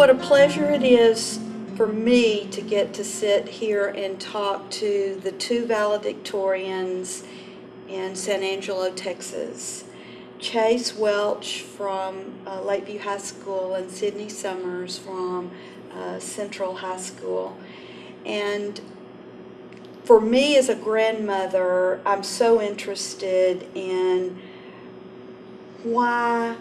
what a pleasure it is for me to get to sit here and talk to the two valedictorians in San Angelo, Texas. Chase Welch from Lakeview High School and Sydney Summers from Central High School. And for me as a grandmother, I'm so interested in what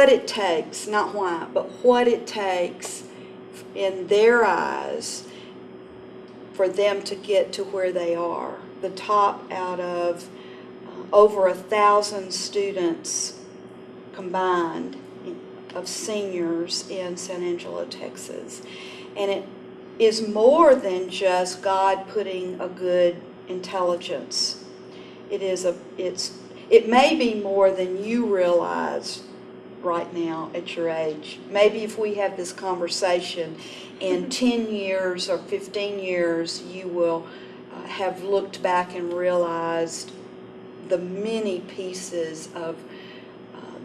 it takes, not why, but what it takes in their eyes for them to get to where they are. The top out of over 1,000 students combined of seniors in San Angelo, Texas. And it is more than just God putting a good intelligence. It may be more than you realize right now at your age. Maybe if we have this conversation in 10 years or 15 years, you will have looked back and realized the many pieces of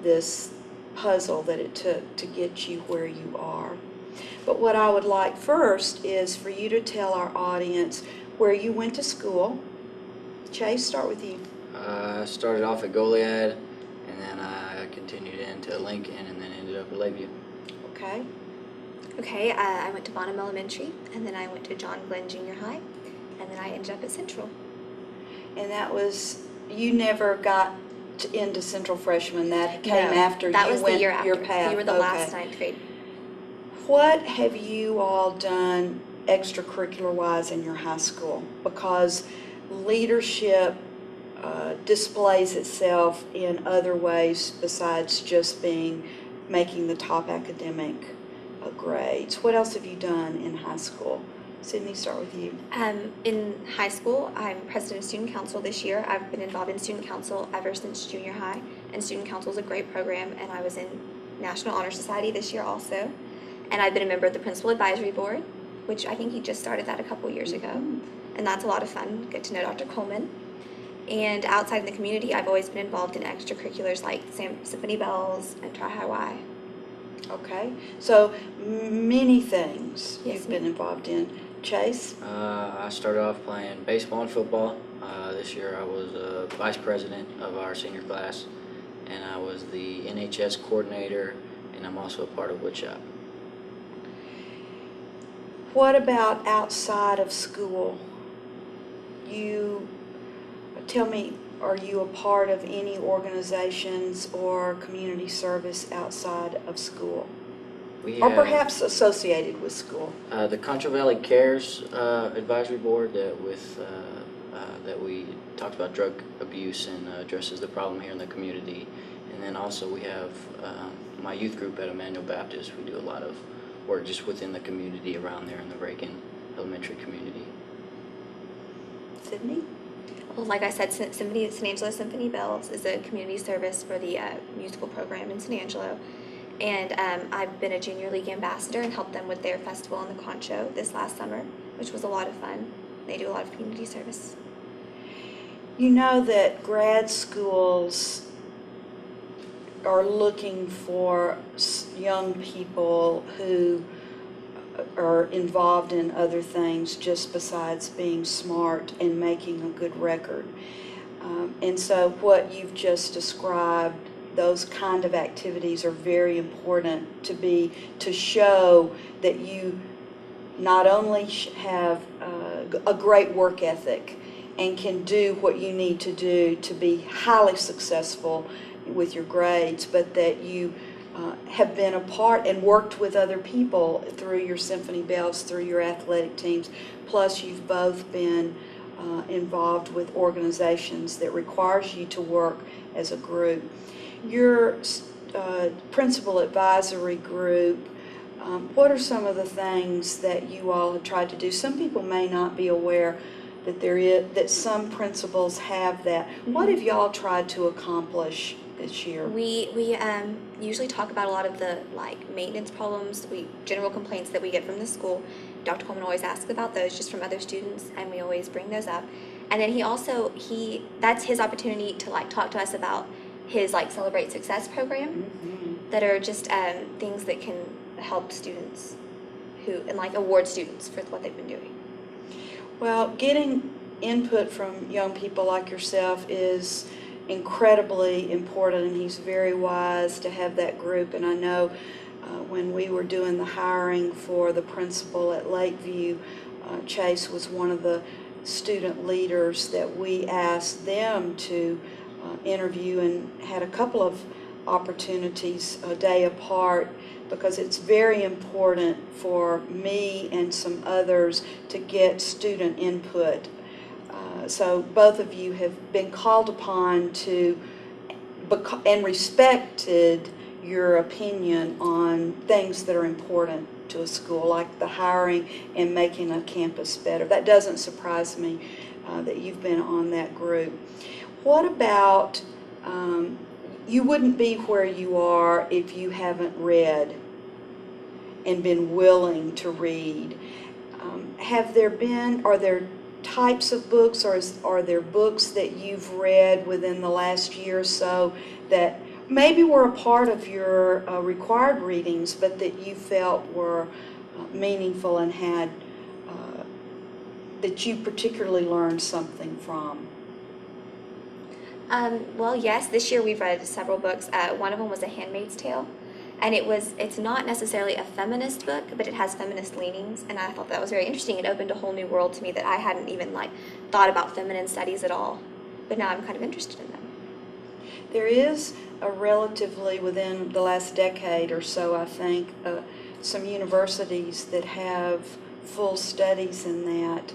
this puzzle that it took to get you where you are. But what I would like first is for you to tell our audience where you went to school. Chase, start with you. I started off at Goliad, and then I continued into Lincoln, and then ended up at Lakeview. Okay. Okay, I went to Bonham Elementary, and then I went to John Glenn Junior High, and then I ended up at Central. And that was, you never got into Central Freshman. That came after that you was went the year after. your path. We were the last ninth grade. What have you all done extracurricular-wise in your high school? Because leadership displays itself in other ways besides just making the top academic grades. What else have you done in high school? Sydney, start with you. In high school, I'm president of student council this year. I've been involved in student council ever since junior high, and student council is a great program, and I was in National Honor Society this year also. And I've been a member of the Principal Advisory Board, which I think he just started that a couple years ago. And that's a lot of fun, get to know Dr. Coleman. And outside in the community, I've always been involved in extracurriculars like Symphony Bells and Tri-High Y. Okay, so many things you've been ma'am. involved in. Chase? I started off playing baseball and football. This year I was vice president of our senior class, and I was the NHS coordinator, and I'm also a part of woodshop. What about outside of school? Tell me, are you a part of any organizations or community service outside of school? Or perhaps associated with school? The Concho Valley Cares Advisory Board that we talked about drug abuse and addresses the problem here in the community. And then also we have my youth group at Emmanuel Baptist. We do a lot of work just within the community around there in the Reagan Elementary community. Sydney? Well, like I said, San Angelo Symphony Bells is a community service for the musical program in San Angelo. And I've been a Junior League ambassador and helped them with their festival in the Concho this last summer, which was a lot of fun. They do a lot of community service. You know that grad schools are looking for young people who are involved in other things just besides being smart and making a good record. And so what you've just described, those kind of activities are very important to show that you not only have a great work ethic and can do what you need to do to be highly successful with your grades, but that you have been a part and worked with other people through your Symphony Bells, through your athletic teams, plus you've both been involved with organizations that requires you to work as a group. Your principal advisory group, what are some of the things that you all have tried to do? Some people may not be aware that some principals have that. What have y'all tried to accomplish this year? We usually talk about a lot of the maintenance problems, general complaints that we get from the school. Dr. Coleman always asks about those just from other students, and we always bring those up. And then that's his opportunity to talk to us about his Celebrate Success program. Mm-hmm. that are just things that can help students and like award students for what they've been doing. Well, getting input from young people like yourself is incredibly important, and he's very wise to have that group. And I know when we were doing the hiring for the principal at Lakeview, Chase was one of the student leaders that we asked them to interview, and had a couple of opportunities a day apart, because it's very important for me and some others to get student input. So both of you have been called upon to and respected your opinion on things that are important to a school, like the hiring and making a campus better. That doesn't surprise me that you've been on that group. What about, you wouldn't be where you are if you haven't read and been willing to read. Are there types of books, or are there books that you've read within the last year or so that maybe were a part of your required readings, but that you felt were meaningful and had, that you particularly learned something from? Well, yes, this year we've read several books. One of them was A Handmaid's Tale, and it's not necessarily a feminist book, but it has feminist leanings, and I thought that was very interesting. It opened a whole new world to me that I hadn't even thought about feminine studies at all, but now I'm kind of interested in them. There is a relatively, within the last decade or so, I think, some universities that have full studies in that,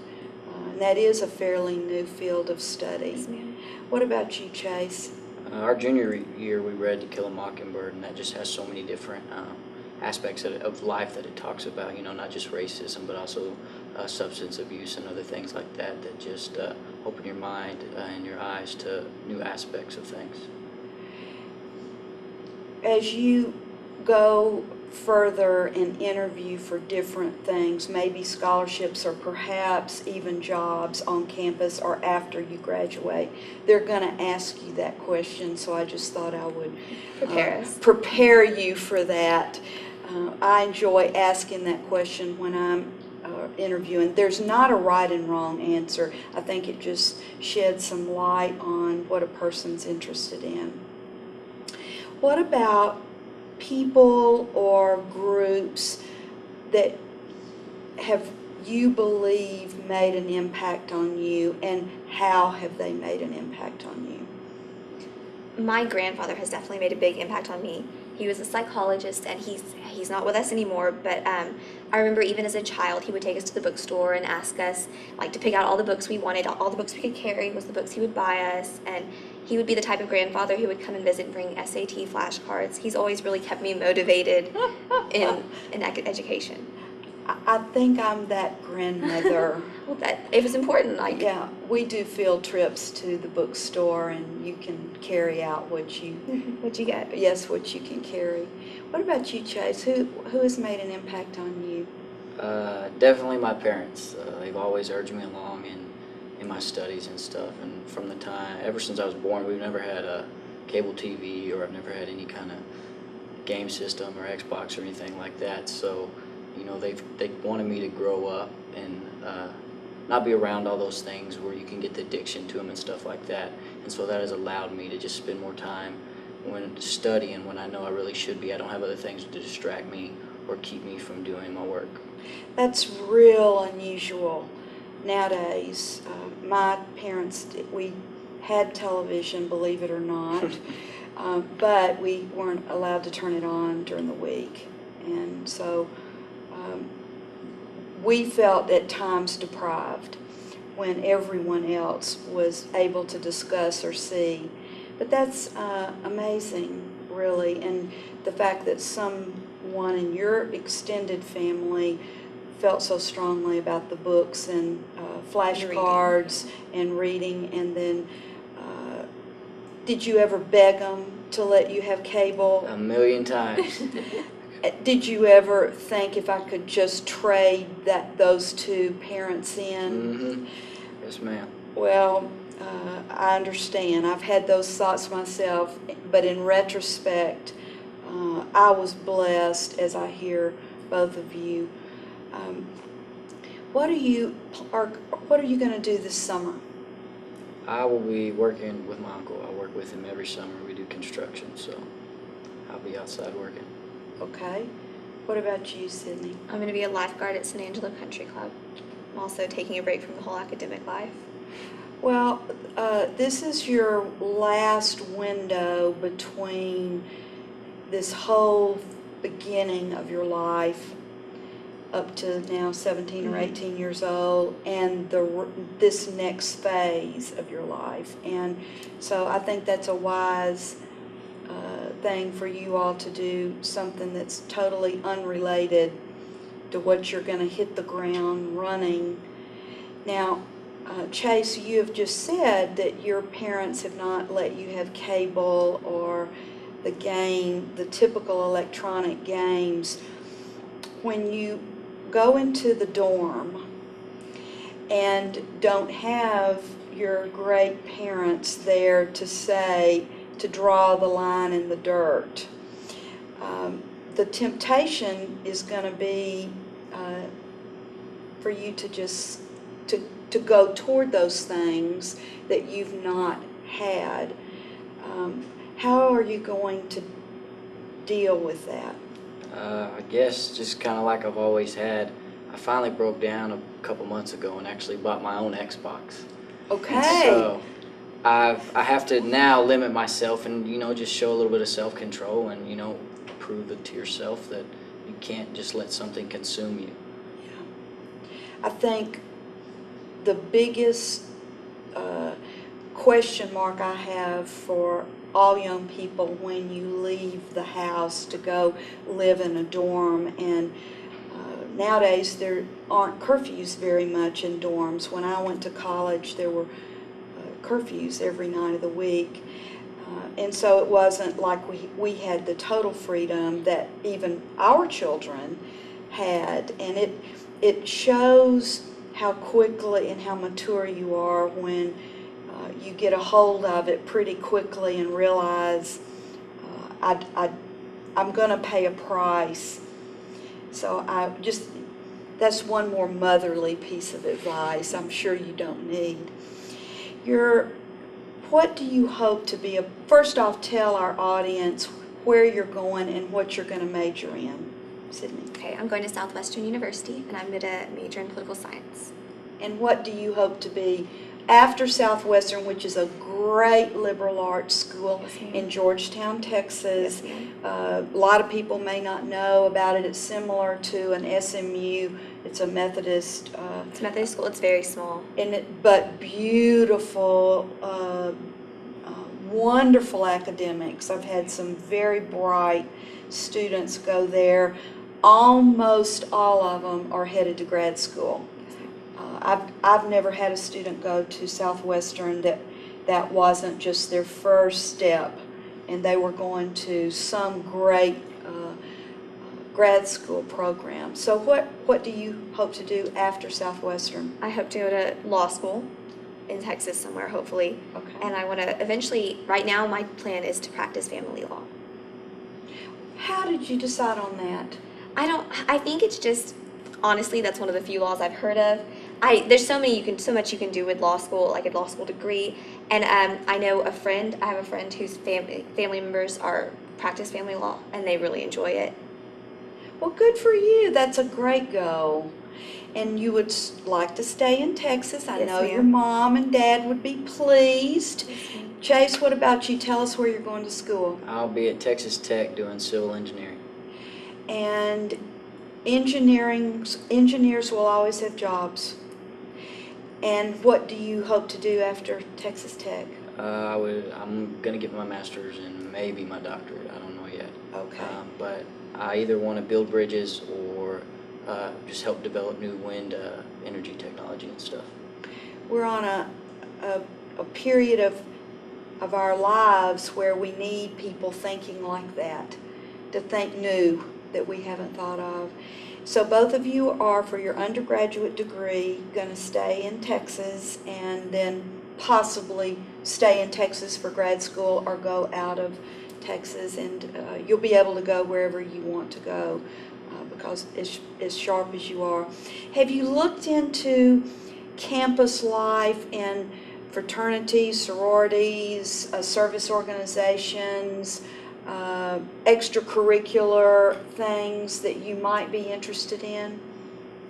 and that is a fairly new field of study. Yes, ma'am. What about you, Chase? Our junior year, we read To Kill a Mockingbird, and that just has so many different aspects of life that it talks about, not just racism, but also substance abuse and other things like that, that just open your mind and your eyes to new aspects of things. As you go further and interview for different things, maybe scholarships or perhaps even jobs on campus or after you graduate, they're going to ask you that question, so I just thought I would prepare you for that. I enjoy asking that question when I'm interviewing. There's not a right and wrong answer. I think it just sheds some light on what a person's interested in. What about people or groups that have, you believe, made an impact on you, and how have they made an impact on you? My grandfather has definitely made a big impact on me. He was a psychologist, and he's not with us anymore, but I remember even as a child, he would take us to the bookstore and ask us to pick out all the books we wanted. All the books we could carry was the books he would buy us, and he would be the type of grandfather who would come and visit and bring SAT flashcards. He's always really kept me motivated in education. I think I'm that grandmother. Well, it was important. Yeah, we do field trips to the bookstore, and you can carry out what you get. Yes, what you can carry. What about you, Chase? Who has made an impact on you? Definitely my parents. They've always urged me along in my studies and stuff. And from the time, ever since I was born, we've never had a cable TV, or I've never had any kind of game system or Xbox or anything like that. So, they wanted me to grow up and not be around all those things where you can get the addiction to them and stuff like that. And so that has allowed me to just spend more time when studying when I know I really should be. I don't have other things to distract me or keep me from doing my work. That's real unusual nowadays. My parents, we had television, believe it or not, but we weren't allowed to turn it on during the week. And so we felt at times deprived when everyone else was able to discuss or see. But that's amazing, really, and the fact that someone in your extended family felt so strongly about the books and flashcards and reading. And then did you ever beg them to let you have cable? 1,000,000 times. Did you ever think, if I could just trade those two parents in? Mm-hmm. Yes, ma'am. Well, I understand. I've had those thoughts myself, but in retrospect, I was blessed as I hear both of you. What are you going to do this summer? I will be working with my uncle. I work with him every summer. We do construction, so I'll be outside working. Okay. What about you, Sydney? I'm going to be a lifeguard at San Angelo Country Club. I'm also taking a break from the whole academic life. Well, this is your last window between this whole beginning of your life up to now 17 or 18 years old, and this next phase of your life. And so I think that's a wise thing for you all to do, something that's totally unrelated to what you're going to hit the ground running. Now, Chase, you have just said that your parents have not let you have cable or the typical electronic games. When you go into the dorm and don't have your great parents there to draw the line in the dirt, the temptation is going to be for you to just to go toward those things that you've not had. How are you going to deal with that? I guess just kind of like I've always had. I finally broke down a couple months ago and actually bought my own Xbox. Okay. And so I have to now limit myself and, just show a little bit of self-control and, prove it to yourself that you can't just let something consume you. Yeah. I think the biggest question mark I have for all young people when you leave the house to go live in a dorm, and nowadays there aren't curfews very much in dorms. When I went to college, there were curfews every night of the week, and so it wasn't like we had the total freedom that even our children had, and it shows how quickly and how mature you are when you get a hold of it pretty quickly and realize I'm going to pay a price. So that's one more motherly piece of advice I'm sure you don't need. What do you hope to be? First off, tell our audience where you're going and what you're going to major in. Sydney. Okay, I'm going to Southwestern University, and I'm going to major in political science. And what do you hope to be after Southwestern, which is a great liberal arts school in Georgetown, Texas? A lot of people may not know about it. It's similar to an SMU. It's a Methodist. It's a Methodist school. It's very small. But beautiful, wonderful academics. I've had some very bright students go there. Almost all of them are headed to grad school. I've never had a student go to Southwestern that wasn't just their first step, and they were going to some great grad school program. So what do you hope to do after Southwestern? I hope to go to law school in Texas somewhere, hopefully. Okay. And I want to eventually, right now my plan is to practice family law. How did you decide on that? I think it's just, honestly, that's one of the few laws I've heard of. There's so much you can do with law school, like a law school degree. And I have a friend whose family members practice family law, and they really enjoy it. Well, good for you. That's a great goal. And you would like to stay in Texas. I Yes, know ma'am. your mom and dad would be pleased. Yes, ma'am. Chase, what about you? Tell us where you're going to school. I'll be at Texas Tech doing civil engineering. And engineers will always have jobs. And what do you hope to do after Texas Tech? I'm going to get my master's and maybe my doctorate. I don't know yet. Okay. But I either want to build bridges or just help develop new wind energy technology and stuff. We're on a period of our lives where we need people thinking like that, to think new that we haven't thought of. So both of you are, for your undergraduate degree, going to stay in Texas and then possibly stay in Texas for grad school or go out of Texas, and you'll be able to go wherever you want to go because as sharp as you are. Have you looked into campus life in fraternities, sororities, service organizations, extracurricular things that you might be interested in?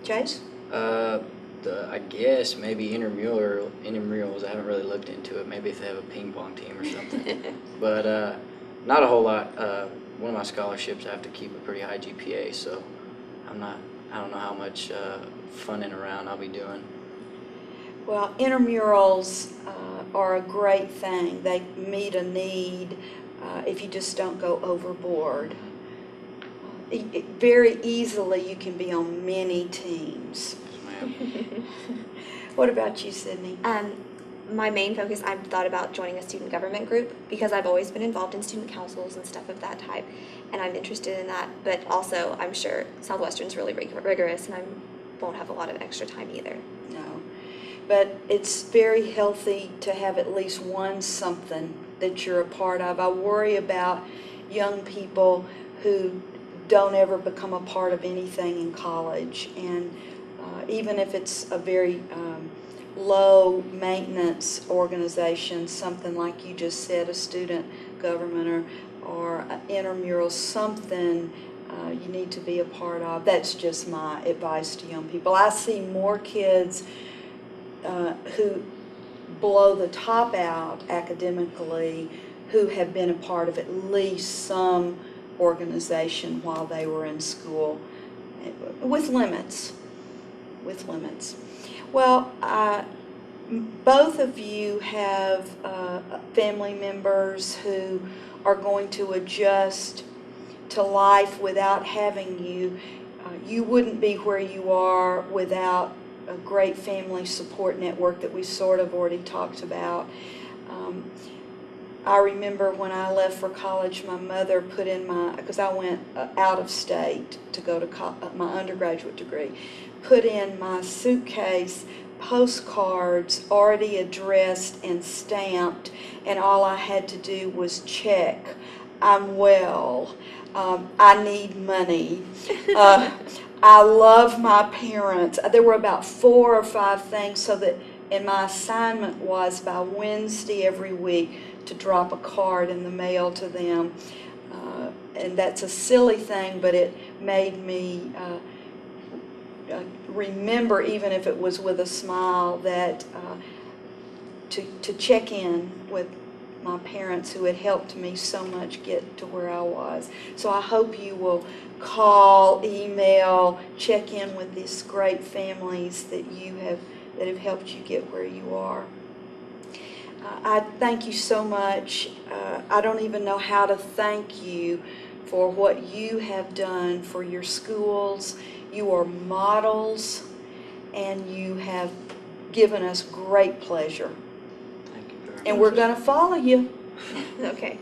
Chase? I guess maybe intramurals. I haven't really looked into it. Maybe if they have a ping pong team or something. But not a whole lot. One of my scholarships, I have to keep a pretty high GPA, so I don't know how much funning around I'll be doing. Well, intramurals are a great thing. They meet a need if you just don't go overboard. Very easily you can be on many teams. What about you, Sydney? My main focus, I've thought about joining a student government group because I've always been involved in student councils and stuff of that type, and I'm interested in that. But also, I'm sure Southwestern's really rigorous, and I won't have a lot of extra time either. No, but it's very healthy to have at least one something that you're a part of. I worry about young people who don't ever become a part of anything in college, and even if it's a very low maintenance organization, something like you just said, a student government or an intramural, something you need to be a part of. That's just my advice to young people. I see more kids who blow the top out academically who have been a part of at least some organization while they were in school, with limits. Well, both of you have family members who are going to adjust to life without having you. You wouldn't be where you are without a great family support network that we sort of already talked about. I remember when I left for college, my mother put in because I went out of state to go to my undergraduate degree, put in my suitcase postcards already addressed and stamped, and all I had to do was check, I'm well, I need money, I love my parents. There were about 4 or 5 things, so that, and my assignment was by Wednesday every week to drop a card in the mail to them. And that's a silly thing, but it made me remember, even if it was with a smile, that to check in with my parents who had helped me so much get to where I was. So I hope you will call, email, check in with these great families that have helped you get where you are. I thank you so much. I don't even know how to thank you for what you have done for your schools. You are models, and you have given us great pleasure. Thank you very much. And we're going to follow you. Okay.